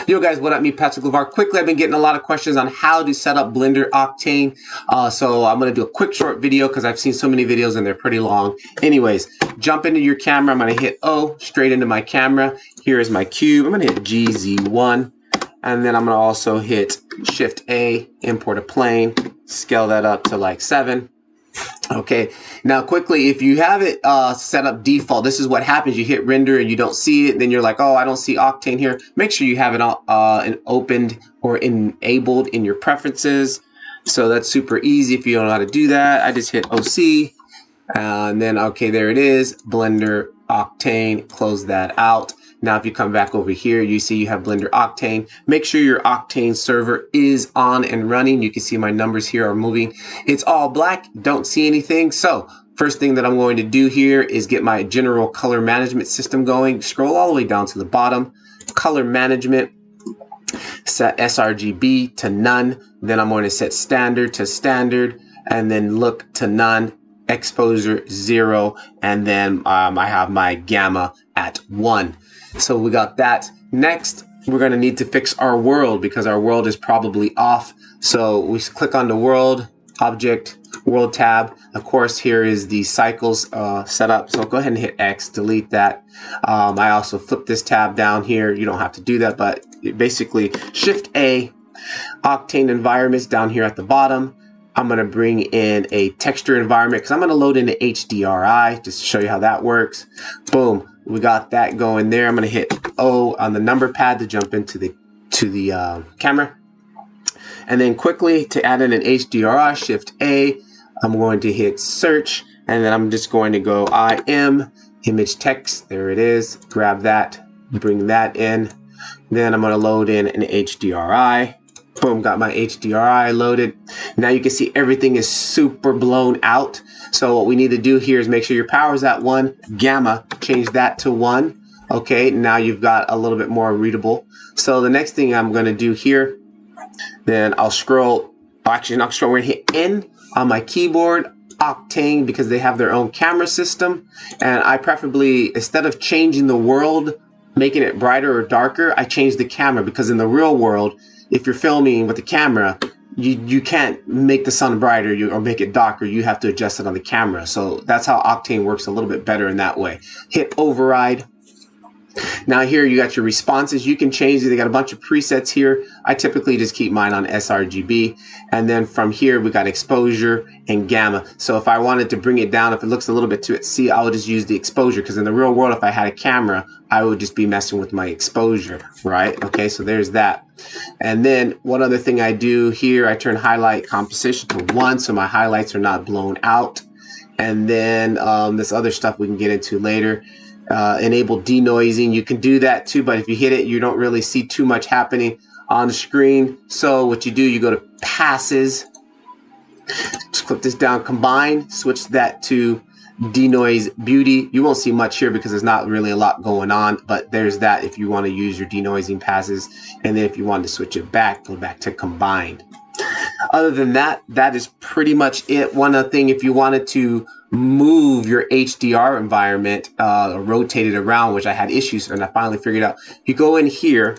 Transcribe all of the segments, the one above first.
Yo guys, what up? Me, Patrick LeVar. Quickly, I've been getting a lot of questions on how to set up Blender Octane. So I'm going to do a quick short video because I've seen so many videos and they're pretty long. Anyways, jump into your camera. I'm going to hit O straight into my camera. Here is my cube. I'm going to hit GZ1. And then I'm going to also hit Shift A, import a plane, scale that up to like 7. Okay, now quickly, if you have it set up default, this is what happens. You hit render and you don't see it. Then you're like, oh, I don't see Octane here. Make sure you have it opened or enabled in your preferences. So that's super easy if you don't know how to do that. I just hit OC and then, okay, there it is. Blender Octane, close that out. Now, if you come back over here, you see you have Blender Octane. Make sure your Octane server is on and running. You can see my numbers here are moving. It's all black, don't see anything. So first thing that I'm going to do here is get my general color management system going. Scroll all the way down to the bottom. Color management, set sRGB to none. Then I'm going to set standard to standard and then look to none. Exposure 0, and then I have my gamma at 1. So we got that. Next, we're going to need to fix our world because our world is probably off. So we click on the world, object, world tab. Of course, here is the cycles set up. So go ahead and hit X, delete that. I also flip this tab down here. You don't have to do that, but basically Shift A, Octane environments down here at the bottom. I'm going to bring in a texture environment because I'm going to load into hdri just to show you how that works. Boom, we got that going there. I'm going to hit O on the number pad to jump into the camera. And then quickly to add in an hdri, Shift A, I'm going to hit search and then I'm just going to go IM image text. There it is. Grab that, bring that in. Then I'm going to load in an hdri. Boom, got my hdri loaded. Now you can see everything is super blown out. So what we need to do here is make sure your power is at 1, gamma, change that to 1. Okay, now you've got a little bit more readable. So the next thing I'm gonna do here, then I'll scroll, actually not scroll, we're gonna hit N on my keyboard, Octane, because they have their own camera system. And I preferably, instead of changing the world, making it brighter or darker, I change the camera because in the real world, if you're filming with the camera, you can't make the sun brighter or make it darker. You have to adjust it on the camera. So that's how Octane works a little bit better in that way. Hit override. Now here you got your responses. You can change it. They got a bunch of presets here. I typically just keep mine on sRGB. And then from here we got exposure and gamma. So if I wanted to bring it down, if it looks a little bit too see, I would just use the exposure because in the real world, if I had a camera, I would just be messing with my exposure, right? Okay, so there's that. And then one other thing I do here, I turn highlight composition to 1 so my highlights are not blown out. And then this other stuff we can get into later. Enable denoising. You can do that too, but if you hit it, you don't really see too much happening on the screen. So what you do, you go to passes, just click this down, combine, switch that to denoise beauty. You won't see much here because there's not really a lot going on, but there's that if you want to use your denoising passes. And then if you want to switch it back, go back to combined. Other than that, that is pretty much it. One other thing, if you wanted to move your HDR environment, rotate it around, which I had issues and I finally figured out. You go in here,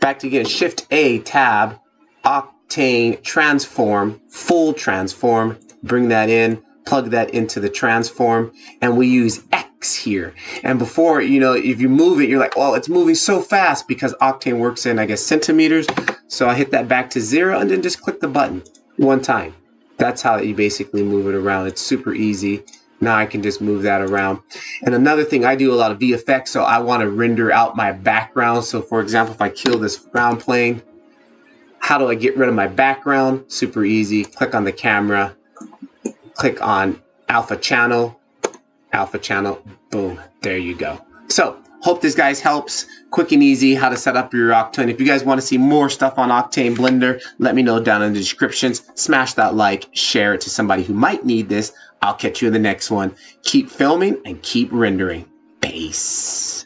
back to again, Shift A, tab, Octane, transform, full transform, bring that in, plug that into the transform, and we use X here. And before, you know, if you move it, you're like, well, it's moving so fast because Octane works in, I guess, centimeters. So I hit that back to 0 and then just click the button one time. That's how you basically move it around. It's super easy. Now I can just move that around. And another thing, I do a lot of VFX, so I want to render out my background. So for example, if I kill this ground plane, how do I get rid of my background? Super easy. Click on the camera, click on alpha channel, boom, there you go. So hope this guys helps. Quick and easy how to set up your Octane. If you guys want to see more stuff on Octane Blender, let me know down in the descriptions. Smash that like, share it to somebody who might need this. I'll catch you in the next one. Keep filming and keep rendering. Peace.